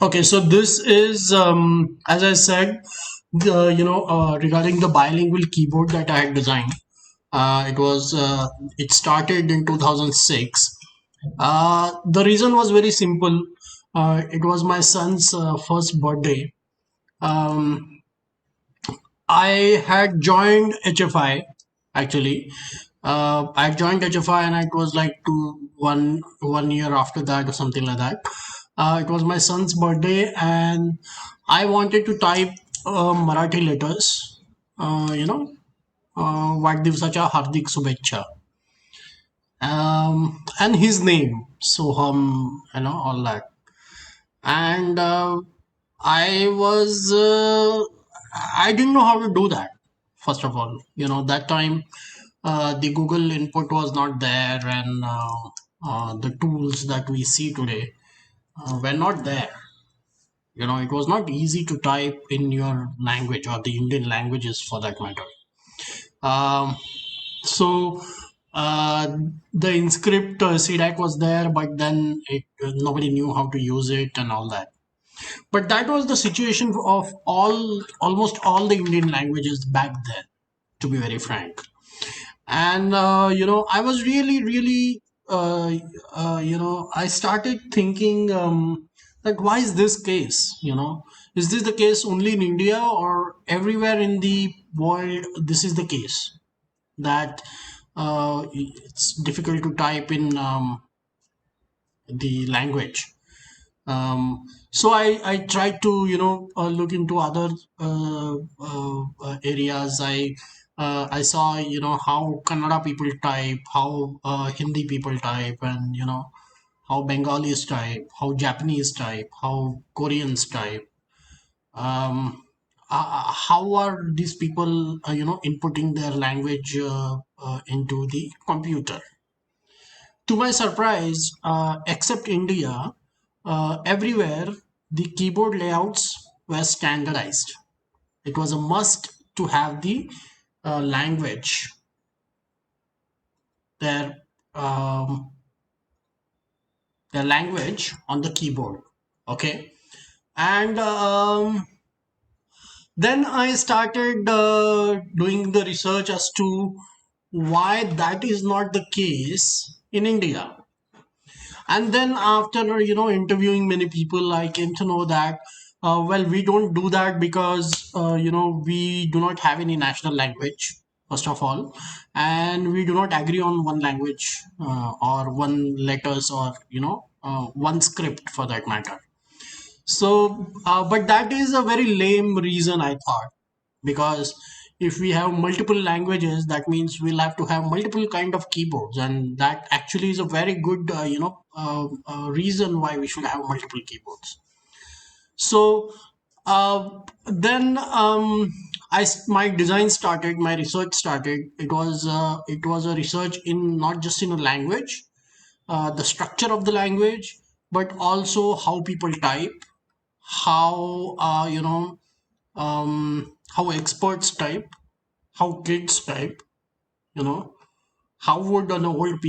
Okay, so this is, as I said, regarding the bilingual keyboard that I had designed. It started in 2006. The reason was very simple. It was my son's first birthday. Um, I had joined HFI actually. I joined HFI and it was like one year after that or something like that. It was my son's birthday and I wanted to type Marathi letters. वाढदिवसाच्या हार्दिक शुभेच्छा. And his name Soham, all that. And I was I didn't know how to do that. First of all, that time the Google input was not there, and the tools that we see today were not there. It was not easy to type in your language or the Indian languages for that matter. Um, so the Inscript CDAC was there, but then nobody knew how to use it and all that. But that was the situation of almost all the Indian languages back then, to be very frank. And I was really, I started thinking that why is this case? Is this the case only in India or everywhere in the world? This is the case that it's difficult to type in the language. So I tried to look into other areas. I saw how Kannada people type, how Hindi people type, and how Bengalis type, how Japanese type, how Koreans type. How are these people inputting their language into the computer? To my surprise, except India, everywhere the keyboard layouts were standardized. It was a must to have language, their um, their language on the keyboard. Okay, and then I started doing the research as to why that is not the case in India. And then after interviewing many people, I came to know that well, we don't do that because we do not have any national language, first of all, and we do not agree on one language or one letters or one script for that matter. So, but that is a very lame reason, I thought, because if we have multiple languages, that means we'll have to have multiple kind of keyboards, and that actually is a very good, reason why we should have multiple keyboards. So, then my design started, my research started. It was a research in not just in a language, the structure of the language, but also how people type, how how experts type, how kids type, you know how would an old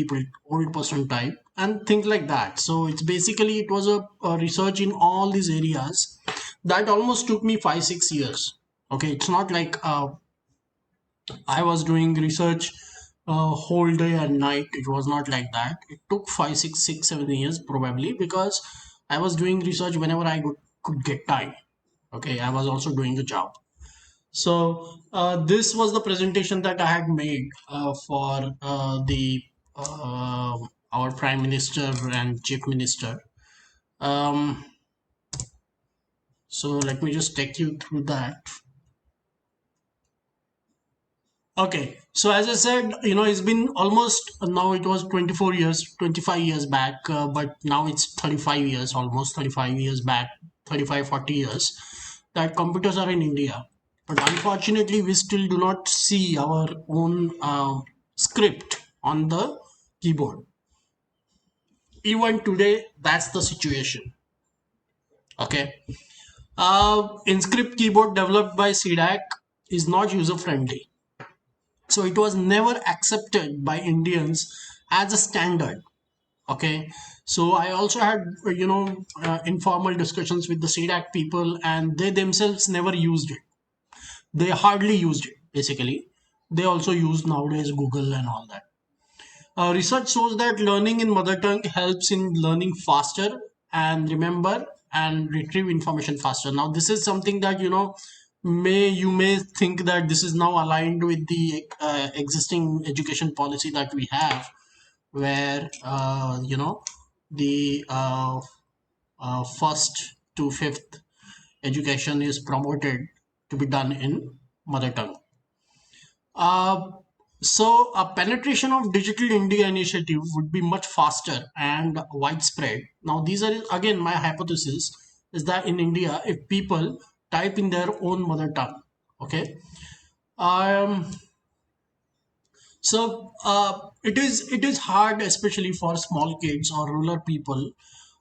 person type, and things like that. So it was a research in all these areas that almost took me 5 6 years. Okay, it's not like I was doing research whole day and night. It was not like that. It took 5 6 6 7 years probably, because I was doing research whenever could get time. Okay, I was also doing a job. So this was the presentation that I had made for the our prime minister and chief minister. Um, so let me just take you through that. Okay, so as I said, it's been almost, now it was 24 years, 25 years back, but now it's 35 years, almost 35 years back, 35 40 years that computers are in India. But unfortunately, we still do not see our own script on the keyboard. Even today, that's the situation. Okay. Inscript keyboard developed by CDAC is not user friendly. So it was never accepted by Indians as a standard. Okay, so I also had informal discussions with the CDAC people, and they themselves never used it. They hardly used it. Basically, they also use nowadays Google and all that. Research shows that learning in mother tongue helps in learning faster and remember and retrieve information faster. Now, this is something that you may think that this is now aligned with the existing education policy that we have, where the first to fifth education is promoted to be done in mother tongue. Uh, so a penetration of Digital India initiative would be much faster and widespread. Now, these are again my hypothesis is that in India, if people type in their own mother tongue, okay, um, it is hard, especially for small kids or rural people,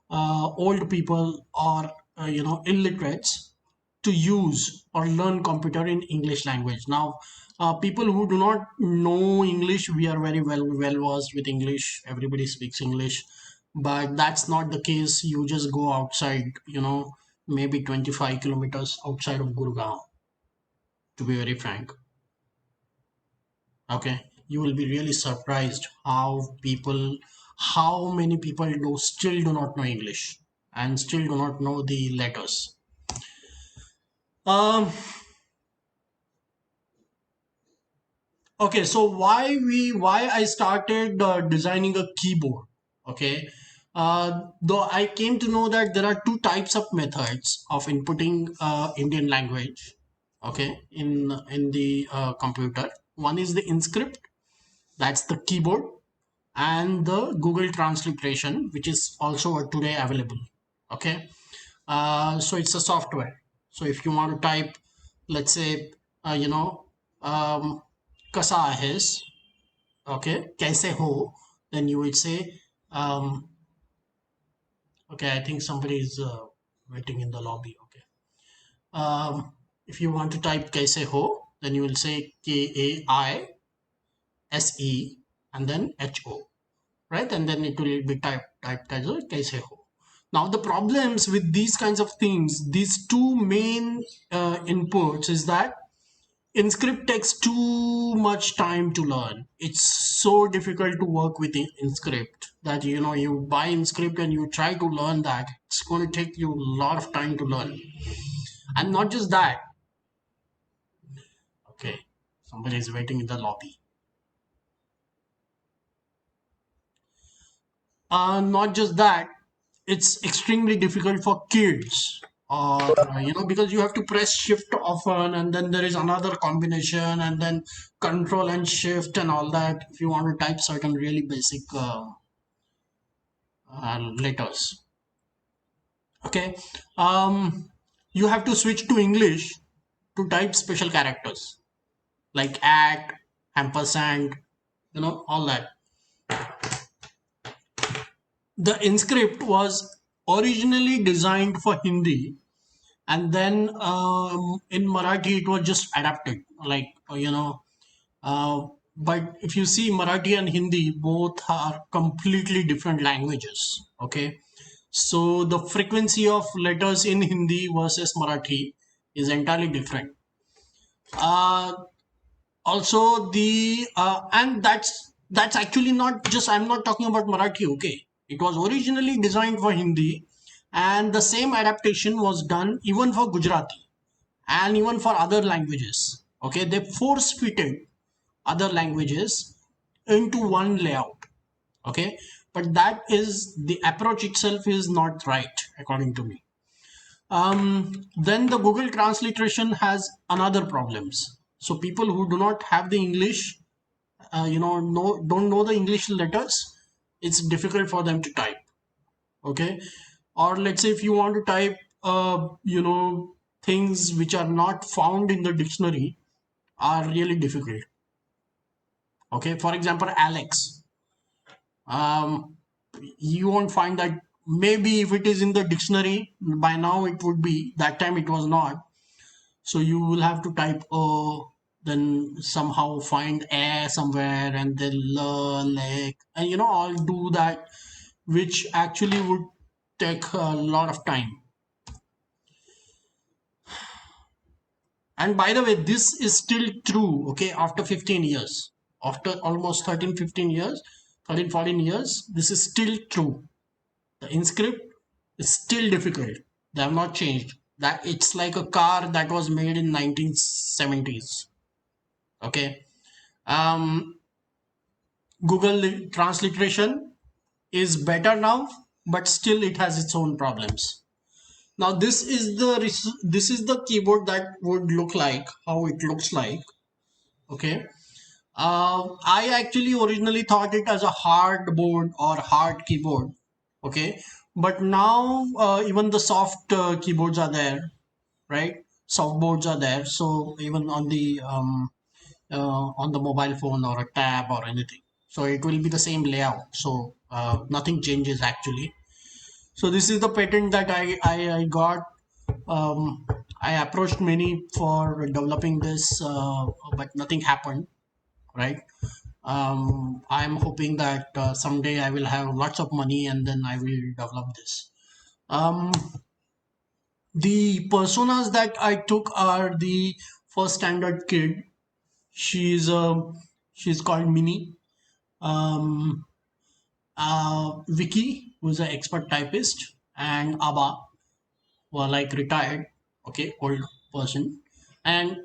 old people, or illiterates, to use or learn computer in English language. Now, people who do not know English, we are very well versed with English. Everybody speaks English, but that's not the case. You just go outside, maybe 25 kilometers outside of Gurgaon, to be very frank. Okay, you will be really surprised how many people still do not know English and still do not know the letters. um okay, so why I started designing a keyboard. Okay, though I came to know that there are two types of methods of inputting Indian language, okay, in the computer. One is the inscript, that's the keyboard, and the Google transliteration, which is also today available. Okay, so it's a software. So if you want to type, let's say, um, kasa ahis, okay, kaise ho, then you would say, um, okay, I think somebody is waiting in the lobby. Okay, if you want to type kaise ho, then you will say KAISE and then HO, right? And then it will be typed as a kaise ho. Now, the problems with these kinds of things, these two main inputs, is that Inscript takes too much time to learn. It's so difficult to work with Inscript that you buy Inscript and you try to learn that. It's going to take you a lot of time to learn. And not just that. Okay, somebody is waiting in the lobby. Not just that, it's extremely difficult for kids, or because you have to press shift often, and then there is another combination, and then control and shift and all that if you want to type certain really basic letters. Okay, you have to switch to English to type special characters like at, ampersand, all that. The Inscript was originally designed for Hindi, and then in Marathi it was just adapted, like but if you see, Marathi and Hindi both are completely different languages. Okay, so the frequency of letters in Hindi versus Marathi is entirely different. uh, Also, the and that's actually not just, I'm not talking about Marathi. Okay, it was originally designed for Hindi, and the same adaptation was done even for Gujarati and even for other languages. Okay, they force fitted other languages into one layout. Okay, but that is, the approach itself is not right, according to me. Then the Google transliteration has another problems. So people who do not have the English, don't know the English letters, it's difficult for them to type. Okay, or let's say if you want to type, things which are not found in the dictionary are really difficult. Okay, for example, Alex. Um, you won't find that. Maybe if it is in the dictionary by now, it would be. That time it was not. So you will have to type then somehow find a somewhere, and then like, and all do that which actually would take a lot of time. And by the way, this is still true, okay, after 15 years, after almost 13, 15 years, 13, 14 years, this is still true. The inscript is still difficult. They have not changed. That it's like a car that was made in 1970s. Okay. Um, Google transliteration is better now, but still it has its own problems. Now this is the keyboard that would look like how it looks like. Okay. I actually originally thought it as a hard board or hard keyboard. Okay. But now even the soft keyboards are there, right? Soft boards are there. So even on the mobile phone or a tab or anything. So it will be the same layout. So nothing changes actually. So this is the patent that I got. Um, I approached many for developing this, but nothing happened, right? I'm hoping that someday I will have lots of money and then I will develop this. Um, the personas that I took are the first standard kid. She's she's called Minnie. Um, Vicky, who's an expert typist, and Abba, who are like retired, okay, old person. And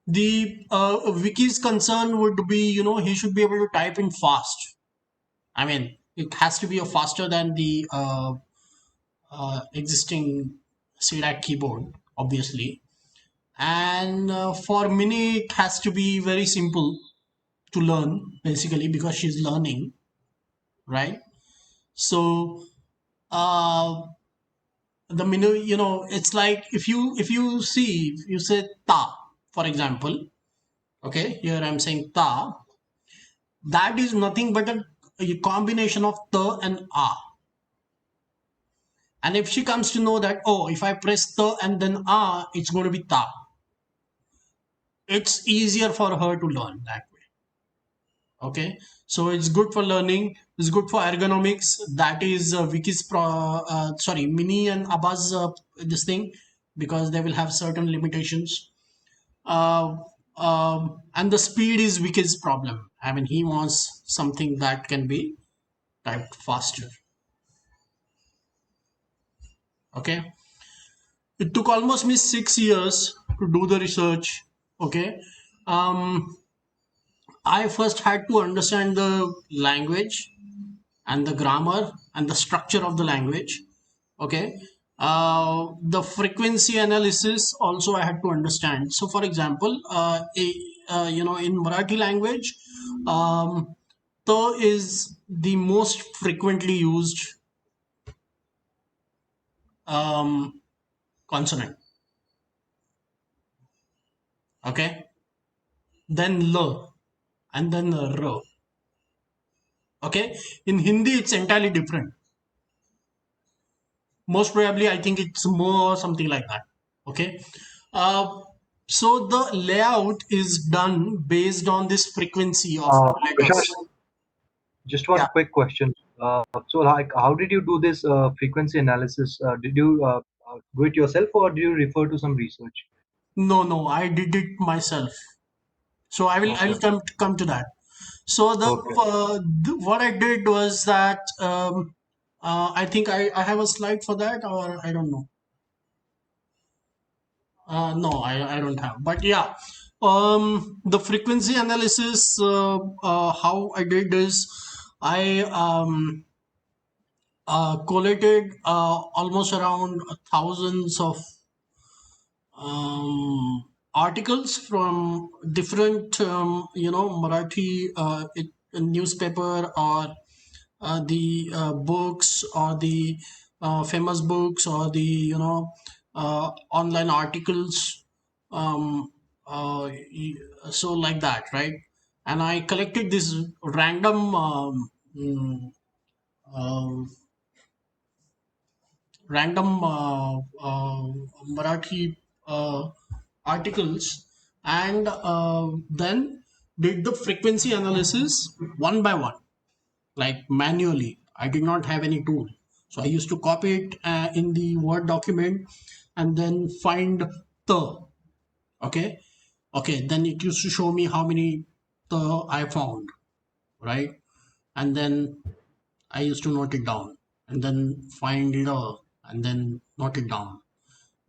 the Vicky's concern would be, he should be able to type in fast. I mean, it has to be a faster than the existing CDAC keyboard, obviously. And for Mini, it has to be very simple to learn, basically, because she's learning, right? So the menu, it's like if you say ta, for example, okay, here I'm saying ta, that is nothing but a combination of ta and a. And if she comes to know that, oh, if I press ta and then a, it's going to be ta, it's easier for her to learn that way. Okay, so it's good for learning, it's good for ergonomics. That is sorry, Mini and Abba's this thing, because they will have certain limitations. uh, and the speed is Vicky's problem. I mean, he wants something that can be typed faster. Okay, it took almost me 6 years to do the research. Okay, um, I first had to understand the language and the grammar and the structure of the language. Okay, the frequency analysis also I had to understand. So for example, in Marathi language, um, the is the most frequently used consonant. Okay, then l, and then r. Okay, in Hindi it's entirely different. Most probably I think it's more something like that. Okay, uh, so the layout is done based on this frequency of Prashant, letters. just Yeah. one quick question. So, like, how did you do this frequency analysis? Did you do it yourself, or do you refer to some research? No, I did it myself. So I will Okay, come to that. So okay. what I did was that I think I have a slide for that, or I don't know. No, I don't have. But yeah, the frequency analysis, how I did is I collated almost around thousands of articles from different, Marathi newspaper, or the books, or the famous books, or the online articles, um, so like that, right? And I collected this random uh, Marathi articles, and then did the frequency analysis one by one, like manually. I did not have any tool. So I used to copy it in the Word document and then find the. Okay. Okay. Then it used to show me how many the I found, right? And then I used to note it down and then find the and then note it down.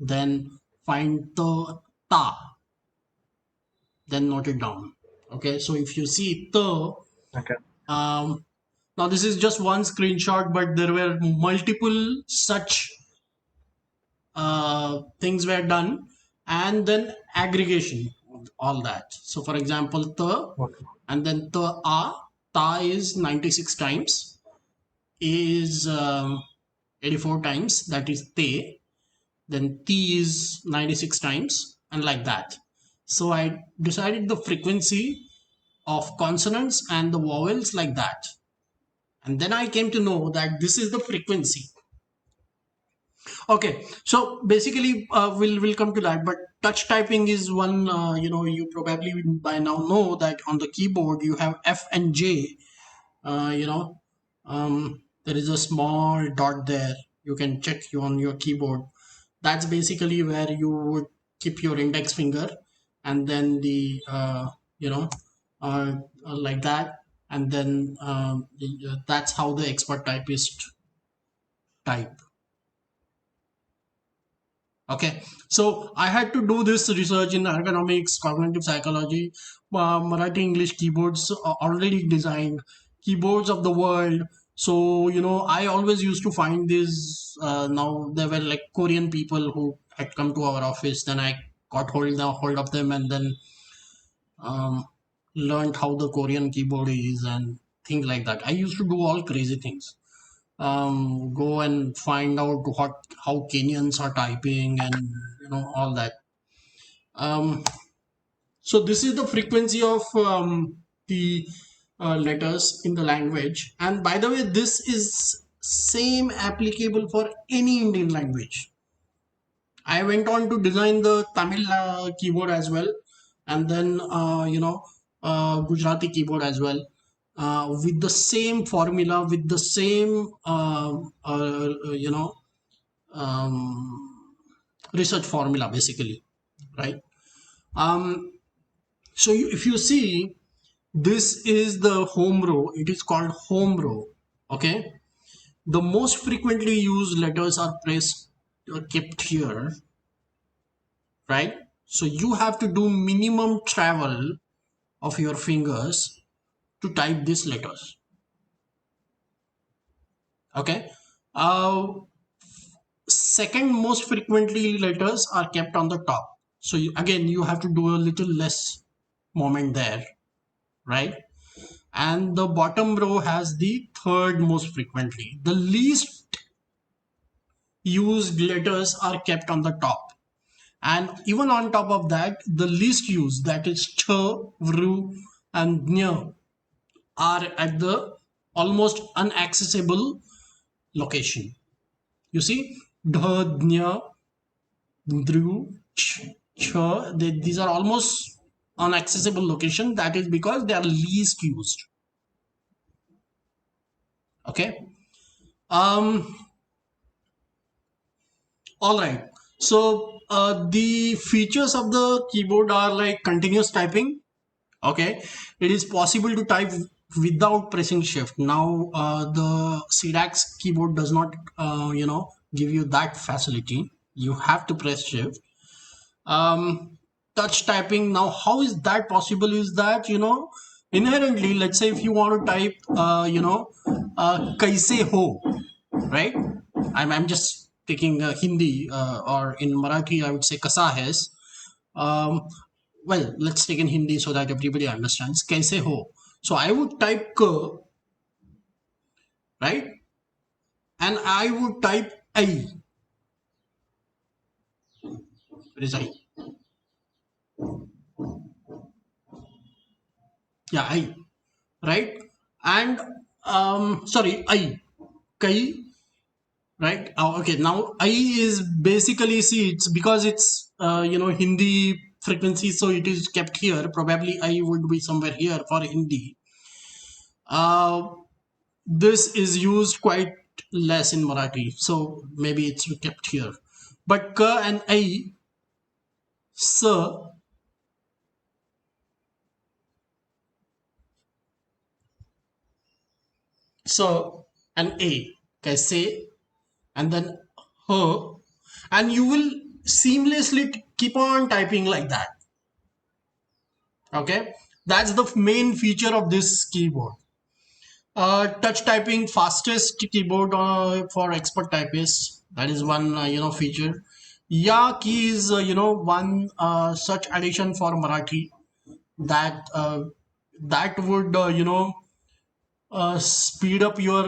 Then find the ta, then note it down. Okay. So if you see the, Okay. um, now this is just one screenshot, but there were multiple such things were done, and then aggregation of all that. So for example, the Okay. and then the ta is 96 times, is 84 times, that is te. Then t is 96 times, and like that. So I decided the frequency of consonants and the vowels like that, and then I came to know that this is the frequency. Okay, so basically, we'll come to that. But touch typing is one. You probably by now know that on the keyboard you have F and J. Uh, you know, there is a small dot there. You can check you on your keyboard. That's basically where you would keep your index finger, and then the like that, and then that's how the expert typist type. Okay, so I had to do this research in ergonomics, cognitive psychology. Marathi English keyboards are already designed, keyboards of the world. So I always used to find these. Now there were like Korean people who had come to our office. Then I got hold of them, and then um, learned how the Korean keyboard is and things like that. I used to do all crazy things, go and find out how Kenyans are typing, and all that. Um, so this is the frequency of the letters in the language. And by the way, this is same applicable for any Indian language. I went on to design the Tamil keyboard as well, and then Gujarati keyboard as well, with the same formula, with the same um, research formula, basically, right? Um, so if you see, this is the home row. It is called home row. Okay, the most frequently used letters are pressed kept here, right? So you have to do minimum travel of your fingers to type these letters. Okay. Second most frequently letters are kept on the top. So again, you have to do a little less moment there, right? And the bottom row has the third most frequently. The least used letters are kept on the top. And even on top of that, the least used, that is ch, vru, and nya, are at the almost unaccessible location. You see, dha, dnya, dhru, ch, these are almost unaccessible location. That is because they are least used. Okay. Um. All right. So the features of the keyboard are like continuous typing. Okay, it is possible to type without pressing shift. Now the CDAX keyboard does not give you that facility. You have to press shift. um, Touch typing, now how is that possible? Is that inherently, let's say if you want to type kaise ho, right? I'm just taking Hindi, or in Marathi I would say kasa hai. um, well, let's take in Hindi so that everybody understands. Kaise ho? So I would type k, right? And I would type I. What is I? Yeah, I. Right? And sorry, I. Kai. Right? Oh, okay. Now I is basically, see, it's because it's Hindi frequency, so it is kept here. Probably I would be somewhere here for Hindi. Uh, This is used quite less in Marathi, so maybe it's kept here. But k and I, s, so and a, kaise, and then her, and you will seamlessly keep on typing like that. Okay, that's the main feature of this keyboard. Touch typing, fastest keyboard for expert typists. That is one feature. Ya key is one such addition for Marathi that that would speed up your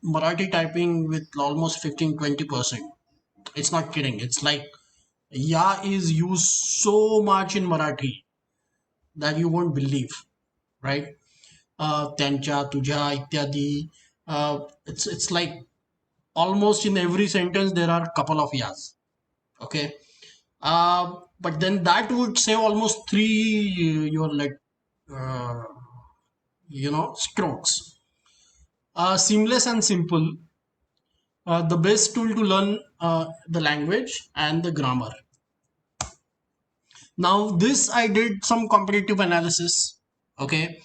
Marathi typing with almost 15-20%. It's not kidding. It's like ya is used so much in Marathi that you won't believe, right? त्यांच्या, तुझ्या, इत्यादी. It's like almost in every sentence there are a couple of yas. Okay. But then that would save almost three your like uh, strokes. Seamless and simple. The best tool to learn the language and the grammar. Now this I did some comparative analysis. Okay.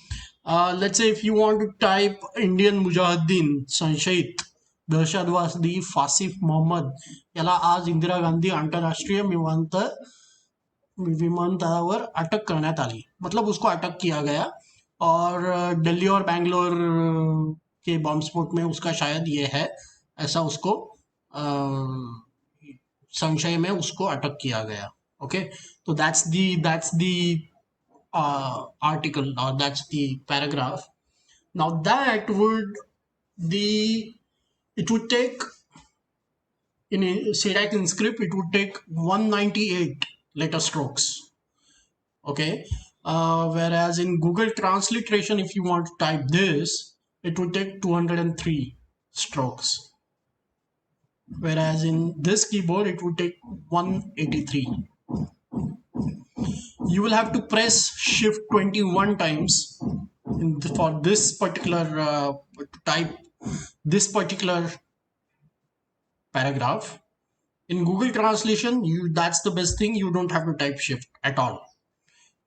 Let's say if you want to type Indian Mujahideen संशयित दहशतवादी फासिफ मोहम्मद याला आज इंदिरा गांधी आंतरराष्ट्रीय विमानतळावर अटक करण्यात आली, मतलब उसको अटक किया गया और दिल्ली और बैंगलोर के बॉम्ब स्फोट में उसका शायद ये है, ऐसा उसको संशय में उसको अटक किया गया. ओके, तो that's the article, or that's the paragraph. Now that would the it would take in SEDAC in script it would take 198 letter strokes. Okay, whereas in Google transliteration if you want to type this it would take 203 strokes, whereas in this keyboard it would take 183. You will have to press shift 21 times for this particular type this particular paragraph. In Google translation that's the best thing, you don't have to type shift at all.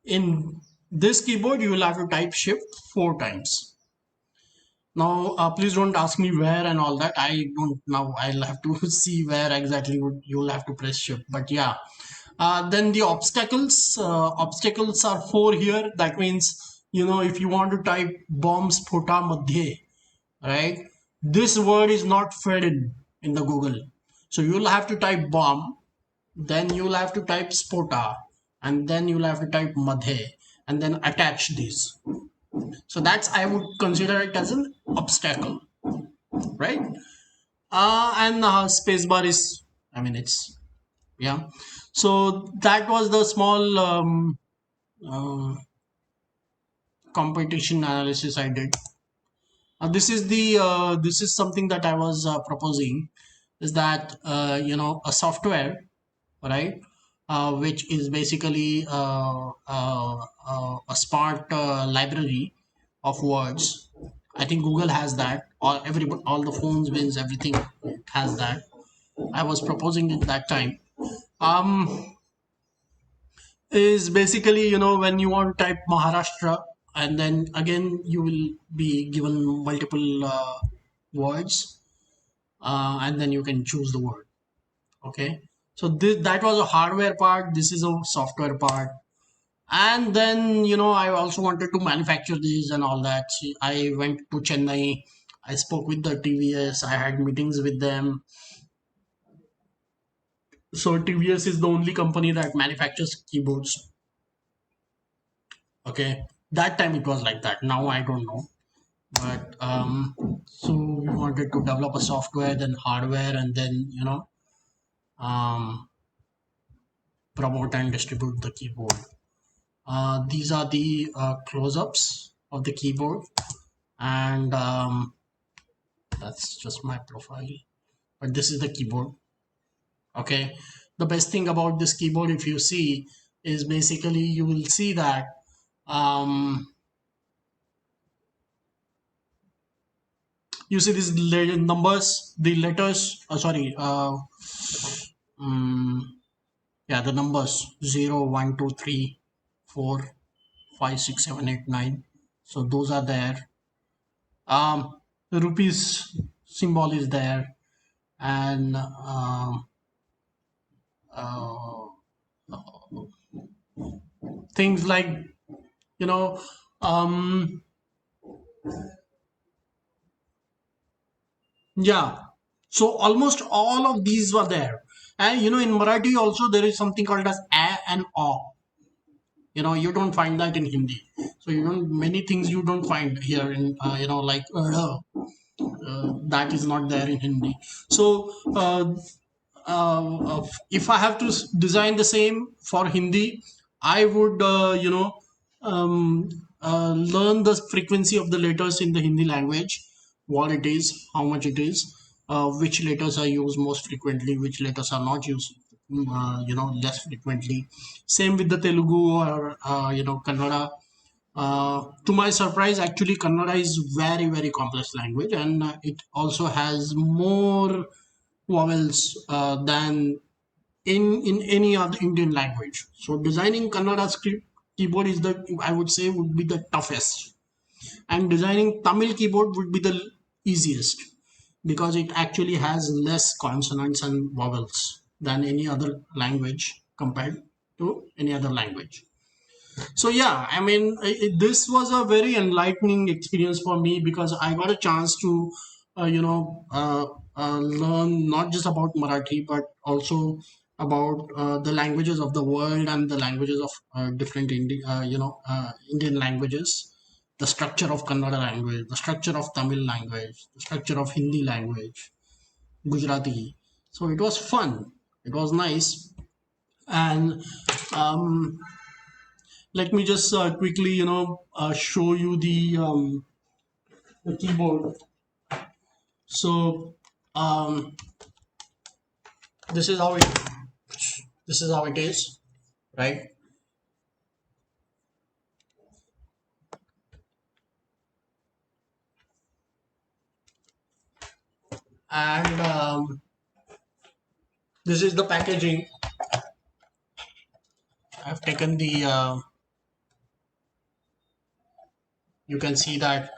In this keyboard you will have to type shift 4 times. Now please don't ask me where and all that, I don't now, I'll have to see where exactly you'll have to press shift, but yeah. Then the obstacles are 4 here. That means if you want to type bomb spota madhye, right, this word is not fed in the Google, so you'll have to type bomb, then you'll have to type spota, and then you'll have to type madhe, and then attach these. So that's, I would consider it as an obstacle, right? And spacebar is, I mean, it's, yeah. So that was the small uh, competition analysis I did. This is something that I was proposing, is that a software, right, which is basically a smart library of words. I think Google has that, or all the phones wins everything has that. I was proposing it that time. Um, is basically when you want to type Maharashtra, and then again you will be given multiple words, and then you can choose the word. Okay, so that was a hardware part, this is a software part. And then I also wanted to manufacture these and all that. I went to Chennai, I spoke with the TVS, I had meetings with them. So TVS is the only company that manufactures keyboards. Okay, that time it was like that, now I don't know. But so we wanted to develop a software, then hardware, and then um, promote and distribute the keyboard. These are the close-ups of the keyboard, and that's just my profile, but this is the keyboard. Okay, the best thing about this keyboard, if you see, is basically you will see that um, You see these numbers, the letters. Sorry. Yeah, the numbers 0, 1, 2, 3, 4, 5, 6, 7, 8, 9. So those are there. The rupees symbol is there, and uh, things like, you know um yeah, so almost all of these were there. And in Marathi also there is something called as a and o. You don't find that in Hindi. So many things you don't find here in, like that is not there in Hindi. So if I have to design the same for Hindi, I would um, learn the frequency of the letters in the Hindi language, what it is, how much it is, which letters are used most frequently, which letters are not used less frequently. Same with the Telugu or Kannada. To my surprise, actually, Kannada is very, very complex language, and it also has more vowels than in any other Indian language. So designing Kannada script keyboard is the, I would say, would be the toughest, and designing Tamil keyboard would be the easiest, because it actually has less consonants and vowels than any other language compared to any other language. So yeah, I mean, this was a very enlightening experience for me, because I got a chance to learn not just about Marathi, but also about the languages of the world and the languages of different Indian languages, the structure of Kannada language, the structure of Tamil language, the structure of Hindi language, Gujarati. So it was fun, it was nice. And um, let me just quickly show you the keyboard. So um, this is how it this is how it is, right? And this is the packaging. I've taken the you can see that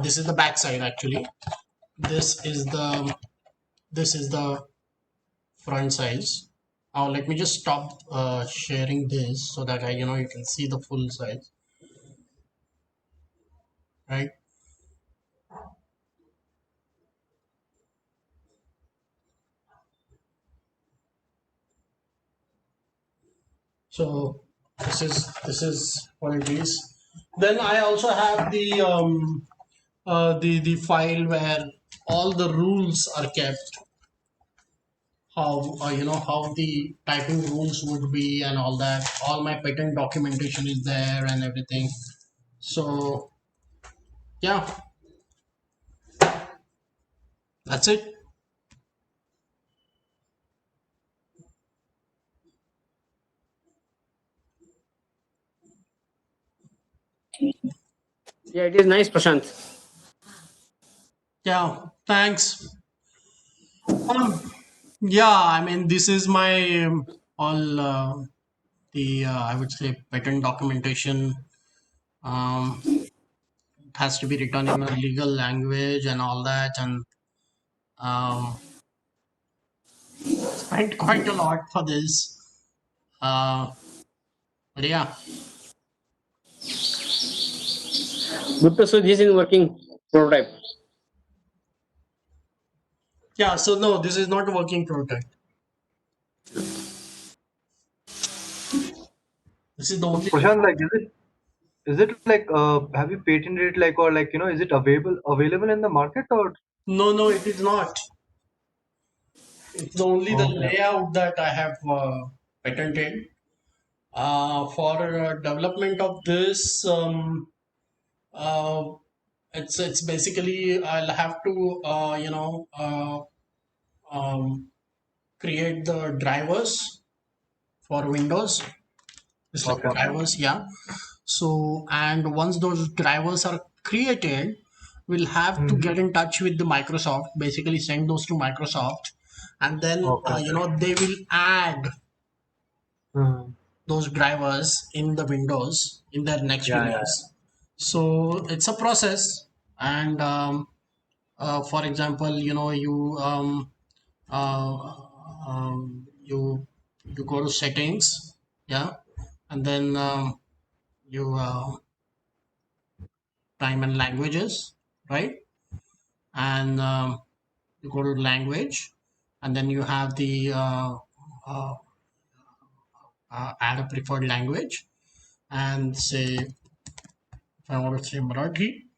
this is the back side actually. This is the this is the front size. Now let me just stop sharing this, so that you can see the full size, right? So this is what it is. Then I also have the file where all the rules are kept, how how the typing rules would be and all that. All my patent documentation is there and everything. So yeah, that's it. Yeah, it is nice, Prashant. Yeah, thanks. um, yeah, I mean, this is my all the I would say patent documentation. It has to be written in a legal language and all that, and um, spent quite a lot for this. Uh, but yeah, Good to see this in working prototype. yeah. So no, this is not a working prototype. This is the only thing. Prashant, like, is it like have you patented it, like, or like, is it available in the market, or No, no, it is not. It's only the okay, layout that I have patented. For development of this, uh, it's basically I'll have to create the drivers for Windows. It's like okay, drivers, yeah. So, and once those drivers are created, will have to Mhm. get in touch with the Microsoft, basically send those to Microsoft, and then Okay. they will add Mhm. those drivers in the Windows in their next Yeah, yeah. release. So it's a process, and for example, uh, you go to settings, yeah, and then you time and languages, right, and you go to language, and then you have the uh, add a preferred language, and say if I want to say Marathi,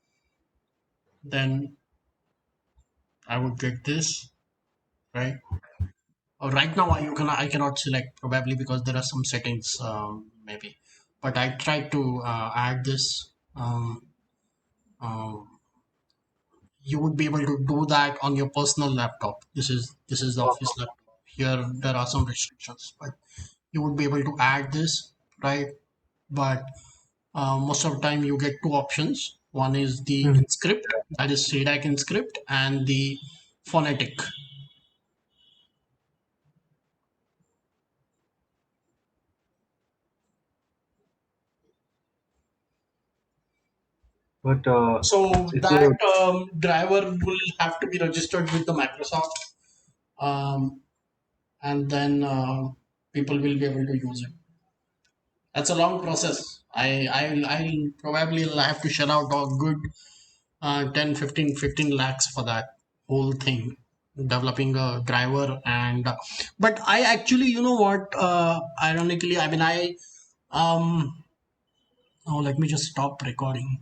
then I would get this, right. Right now I cannot select probably because there are some settings, maybe, but I tried to add this. Um, you would be able to do that on your personal laptop. This is the office Okay. laptop. Here there are some restrictions, but you would be able to add this, right? But most of the time you get two options. One is the Mhm. inscript, that is CDAC inscript, and the phonetic. But So it's that driver will have to be registered with the Microsoft, um, and then people will be able to use it. That's a long process. I'll probably have to shell out a good 10, 15 lakhs for that whole thing, developing a driver. And but I actually, you know what? Ironically, I mean, I oh, let me just stop recording.